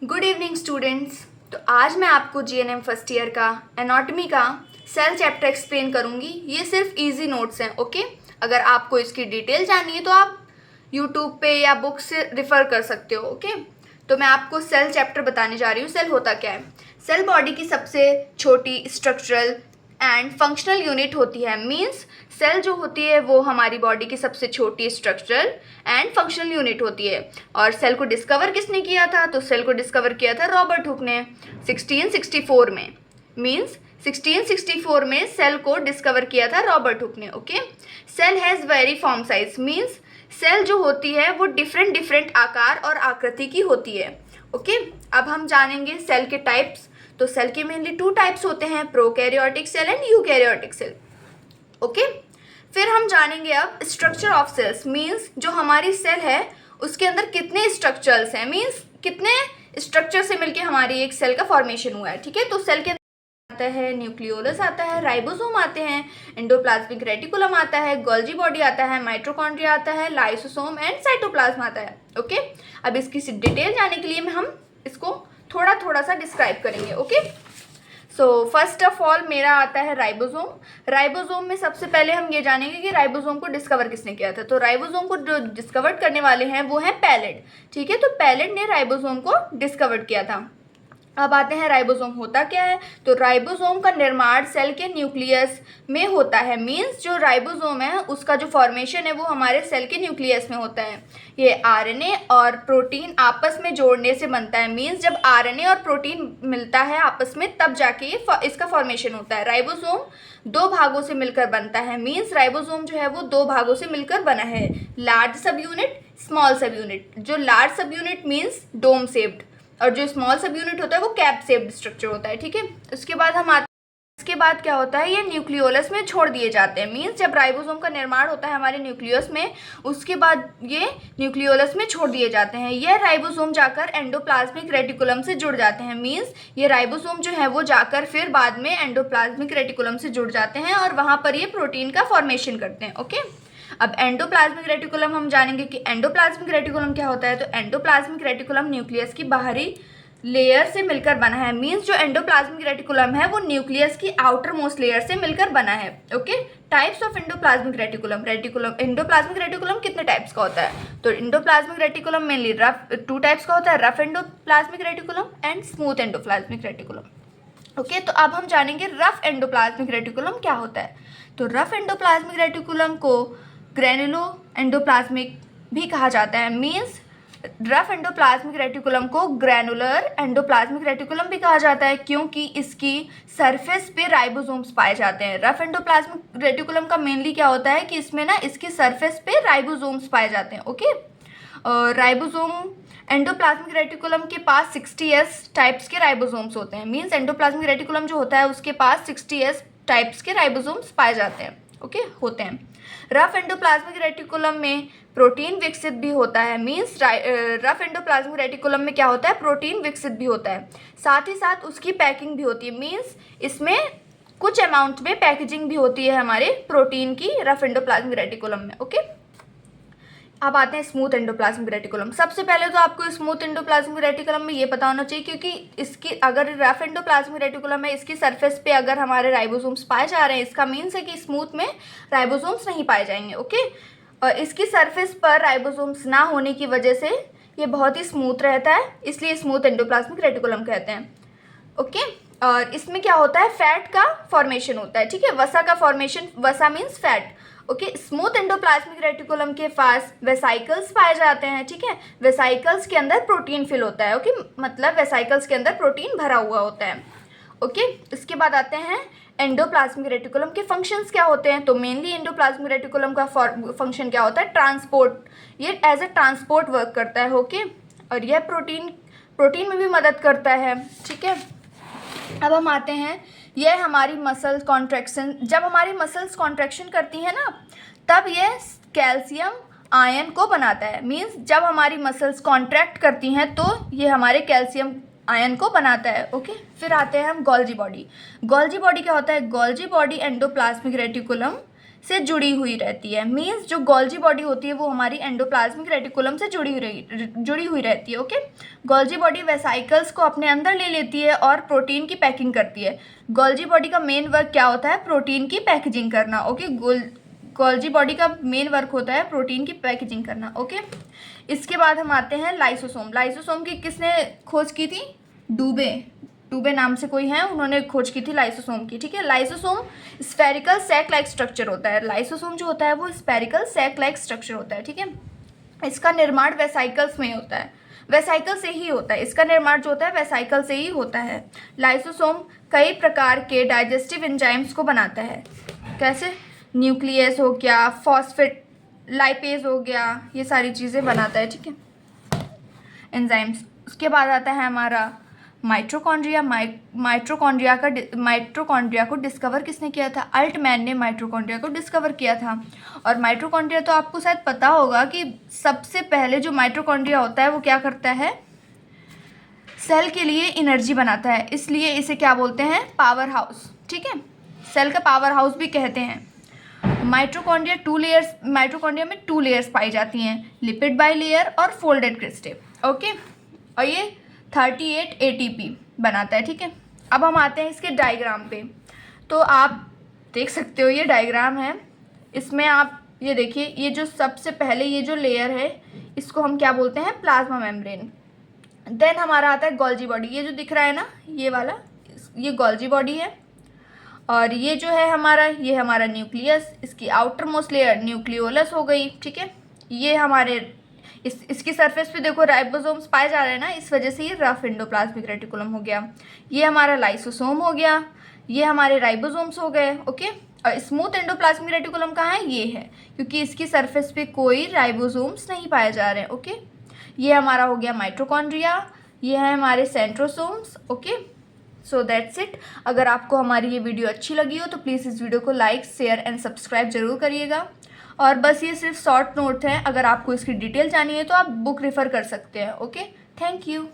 Good evening students. तो आज मैं आपको जीएनएम फर्स्ट ईयर का एनाटॉमी का सेल चैप्टर एक्सप्लेन करूंगी। ये सिर्फ इजी नोट्स हैं, ओके। अगर आपको इसकी डिटेल जाननी है तो आप यूट्यूब पे या बुक से रिफ़र कर सकते हो, ओके। तो मैं आपको सेल चैप्टर बताने जा रही हूँ। सेल होता क्या है? सेल बॉडी की सबसे छोटी स्ट्रक्चरल एंड फंक्शनल यूनिट होती है। मीन्स सेल जो होती है वो हमारी बॉडी की सबसे छोटी स्ट्रक्चरल एंड फंक्शनल यूनिट होती है। और सेल को डिस्कवर किसने किया था? तो सेल को डिस्कवर किया था रॉबर्ट हुक ने 1664 में। मीन्स 1664 में सेल को डिस्कवर किया था रॉबर्ट हुक ने, okay. Cell has very form size. Means cell जो होती है वो डिफरेंट डिफरेंट आकार और आकृति की होती है, ओके। अब हम जानेंगे सेल के टाइप्स। तो सेल के मेनली 2 टाइप्स होते हैं, prokaryotic cell and eukaryotic cell, okay. फिर हम जानेंगे अब स्ट्रक्चर ऑफ सेल्स। मीन्स जो हमारी सेल है उसके अंदर कितने स्ट्रक्चर्स हैं, मीन्स कितने स्ट्रक्चर से मिलके हमारी एक सेल का फॉर्मेशन हुआ है, ठीक है। तो सेल के आता है न्यूक्लियोलस आता है, राइबोसोम आते हैं, एंडोप्लाज्मिक रेटिकुलम आता है, गोल्जी बॉडी आता है, माइटोकॉन्ड्रिया आता है, लाइसोसोम एंड साइटोप्लाज्म आता है, ओके। अब इसकी डिटेल जानने के लिए हम इसको थोड़ा थोड़ा सा डिस्क्राइब करेंगे, okay. So first of all मेरा आता है राइबोसोम। राइबोसोम में सबसे पहले हम ये जानेंगे कि राइबोसोम को डिस्कवर किसने किया था। तो राइबोसोम को जो डिस्कवर करने वाले हैं वो हैं पैलेट, ठीक है। तो पैलेट ने राइबोसोम को डिस्कवर किया था। अब आते हैं राइबोसोम होता क्या है। तो राइबोसोम का निर्माण सेल के न्यूक्लियस में होता है। मीन्स जो राइबोसोम है उसका जो फॉर्मेशन है वो हमारे सेल के न्यूक्लियस में होता है। ये आरएनए और प्रोटीन आपस में जोड़ने से बनता है। मीन्स जब आरएनए और प्रोटीन मिलता है आपस में तब जाके इसका फॉर्मेशन होता है। राइबोसोम 2 भागों से मिलकर बनता है। मीन्स राइबोसोम जो है वो 2 भागों से मिलकर बना है, large sub unit, small sub unit. जो large sub unit means dome shaped और जो स्मॉल सब यूनिट होता है वो कैप शेप्ड स्ट्रक्चर होता है, ठीक है। उसके बाद हम आते हैं, इसके बाद क्या होता है, ये न्यूक्लियोलस में छोड़ दिए जाते हैं। मीन्स जब राइबोसोम का निर्माण होता है हमारे न्यूक्लियस में, उसके बाद ये न्यूक्लियोलस में छोड़ दिए जाते हैं। यह राइबोसोम जाकर एंडोप्लाज्मिक रेटिकुलम से जुड़ जाते हैं। मीन्स ये राइबोसोम जो है वो जाकर फिर बाद में एंडोप्लाज्मिक रेटिकुलम से जुड़ जाते हैं और वहाँ पर ये प्रोटीन का फॉर्मेशन करते हैं, ओके। अब एंडोप्लाज्मिक रेटिकुलम हम जानेंगे कि एंडोप्लाज्मिक रेटिकुलम क्या होता है। तो एंडोप्लाज्मिक रेटिकुलम न्यूक्लियस की बाहरी लेयर से मिलकर बना है। मीन्स जो एंडोप्लाज्मिक रेटिकुलम है वो न्यूक्लियस की आउटर मोस्ट लेयर से मिलकर बना है, okay. Types of endoplasmic reticulum. Endoplasmic reticulum कितने टाइप्स का होता है? तो एंडोप्लाज्मिक रेटिकुलम मेनली 2 टाइप्स का होता है, rough endoplasmic reticulum and smooth endoplasmic reticulum, okay. तो अब हम जानेंगे रफ एंडोप्लाज्मिक रेटिकुलम क्या होता है। तो रफ एंडोप्लाज्मिक रेटिकुलम को ग्रैनुलो एंडोप्लाज्मिक भी कहा जाता है। मीन्स रफ एंडोप्लाज्मिक रेटिकुलम को ग्रैनुलर एंडोप्लाज्मिक रेटिकुलम भी कहा जाता है क्योंकि इसकी सरफेस पे राइबोसोम्स पाए जाते हैं। रफ एंडोप्लाज्मिक रेटिकुलम का मेनली क्या होता है कि इसमें ना इसकी सरफेस पे राइबोसोम्स पाए जाते हैं, ओके। राइबोसोम एंडोप्लाज्मिक रेटिकुलम के पास 60S टाइप्स के राइबोसोम्स होते हैं। मीन्स एंडोप्लाज्मिक रेटिकुलम जो होता है उसके पास 60S टाइप्स के राइबोसोम्स पाए जाते हैं, ओके, होते हैं। रफ एंडोप्लाज्मिक रेटिकुलम में प्रोटीन विकसित भी होता है। मीन्स रफ एंडोप्लाज्मिक रेटिकुलम में क्या होता है, प्रोटीन विकसित भी होता है, साथ ही साथ उसकी पैकिंग भी होती है। मीन्स इसमें कुछ अमाउंट में पैकेजिंग भी होती है हमारे प्रोटीन की रफ एंडोप्लाज्मिक रेटिकुलम में, ओके। अब आते हैं स्मूथ एंडोप्लाज्मिक रेटिकुलम। सबसे पहले तो आपको स्मूथ एंडोप्लाज्मिक रेटिकुलम में ये पता होना चाहिए क्योंकि इसकी अगर रफ एंडोप्लाज्मिक रेटिकुलम है, इसकी सरफेस पे अगर हमारे राइबोसोम्स पाए जा रहे हैं, इसका मीन्स है कि स्मूथ में राइबोसोम्स नहीं पाए जाएंगे, ओके। और इसकी सरफेस पर राइबोसोम्स ना होने की वजह से ये बहुत ही स्मूथ रहता है, इसलिए स्मूथ एंडोप्लाज्मिक रेटिकुलम कहते हैं, ओके। और इसमें क्या होता है, फैट का फॉर्मेशन होता है, ठीक है। वसा का फॉर्मेशन, वसा means fat, okay. Smooth endoplasmic reticulum के पास वेसाइकल्स पाए जाते हैं, ठीक है। वेसाइकल्स के अंदर प्रोटीन फिल होता है, ओके। मतलब वेसाइकल्स के अंदर प्रोटीन भरा हुआ होता है, ओके। इसके बाद आते हैं एंडोप्लाज्मिक रेटिकुलम के फंक्शंस क्या होते हैं। तो मेनली एंडोप्लाज्मिक रेटिकुलम का फंक्शन क्या होता है, ट्रांसपोर्ट। ये एज ए ट्रांसपोर्ट वर्क करता है, ओके। और यह प्रोटीन में भी मदद करता है, ठीक है। अब हम आते हैं, यह हमारी मसल्स कॉन्ट्रैक्शन, जब हमारी मसल्स कॉन्ट्रैक्शन करती है ना तब यह कैल्शियम आयन को बनाता है। मीन्स जब हमारी मसल्स कॉन्ट्रैक्ट करती हैं तो ये हमारे कैल्शियम आयन को बनाता है, ओके। फिर आते हैं हम गोल्जी बॉडी। गोल्जी बॉडी क्या होता है, गोल्जी बॉडी एंडोप्लाज्मिक रेटिकुलम से जुड़ी हुई रहती है। मीन्स जो गोल्जी बॉडी होती है वो हमारी एंडोप्लाज्मिक रेटिकुलम से जुड़ी हुई रहती है। ओके, गोल्जी बॉडी वेसाइकल्स को अपने अंदर ले लेती है और प्रोटीन की पैकिंग करती है। गोल्जी बॉडी का मेन वर्क क्या होता है? प्रोटीन की पैकेजिंग करना। ओके, गोल्जी बॉडी का मेन वर्क होता है प्रोटीन की पैकेजिंग करना। ओके, इसके बाद हम आते हैं लाइसोसोम। लाइसोसोम की किसने खोज की थी? डूबे नाम से कोई है, उन्होंने खोज की थी लाइसोसोम की। ठीक है, lysosome spherical sac like structure होता है। लाइसोसोम जो होता है वो स्फेरिकल सैक लाइक स्ट्रक्चर होता है। ठीक है, इसका निर्माण वेसाइकल्स में होता है, वेसाइकल से ही होता है। इसका निर्माण जो होता है वेसाइकल से ही होता है। लाइसोसोम कई प्रकार के डाइजेस्टिव एंजाइम्स को बनाता है। कैसे? न्यूक्लियस हो गया, फॉस्फेट लाइपेज हो गया, ये सारी चीज़ें बनाता है। ठीक है, एंजाइम्स। उसके बाद आता है हमारा माइटोकॉन्ड्रिया। माइटोकॉन्ड्रिया को डिस्कवर किसने किया था? अल्टमैन ने माइटोकॉन्ड्रिया को डिस्कवर किया था। और माइटोकॉन्ड्रिया तो आपको शायद पता होगा कि सबसे पहले जो माइटोकॉन्ड्रिया होता है वो क्या करता है? सेल के लिए एनर्जी बनाता है, इसलिए इसे क्या बोलते हैं? Power house. ठीक है, सेल का पावर हाउस भी कहते हैं। माइटोकॉन्ड्रिया में 2 लेयर्स पाई जाती हैं, लिपिड बाइलेयर और फोल्डेड क्रिस्टल। ओके, और ये 38 ATP बनाता है। ठीक है, अब हम आते हैं इसके डायग्राम पे। तो आप देख सकते हो ये डायग्राम है, इसमें आप ये देखिए, ये जो सबसे पहले ये जो लेयर है इसको हम क्या बोलते हैं? Plasma membrane. देन हमारा आता है गोल्जी बॉडी। ये जो दिख रहा है ना, ये वाला, ये गोल्जी बॉडी है। और ये जो है हमारा, ये हमारा न्यूक्लियस, इसकी आउटर मोस्ट लेयर न्यूक्लियोलस हो गई। ठीक है, ये हमारे इसकी सरफेस पे देखो राइबोसोम्स पाए जा रहे हैं ना, इस वजह से ये रफ एंडोप्लाज्मिक रेटिकुलम हो गया। ये हमारा लाइसोसोम हो गया, ये हमारे राइबोसोम्स हो गए। ओके, और स्मूथ एंडोप्लाज्मिक रेटिकुलम कहाँ है? ये है, क्योंकि इसकी सरफेस पे कोई राइबोसोम्स नहीं पाए जा रहे हैं। ओके, ये हमारा हो गया माइटोकॉन्ड्रिया, ये है हमारे centrosomes. Okay, so that's it. अगर आपको हमारी ये वीडियो अच्छी लगी हो तो प्लीज़ इस वीडियो को लाइक, शेयर एंड सब्सक्राइब जरूर करिएगा। और बस ये सिर्फ शॉर्ट नोट है, अगर आपको इसकी डिटेल जाननी है तो आप बुक रेफ़र कर सकते हैं। Okay, thank you.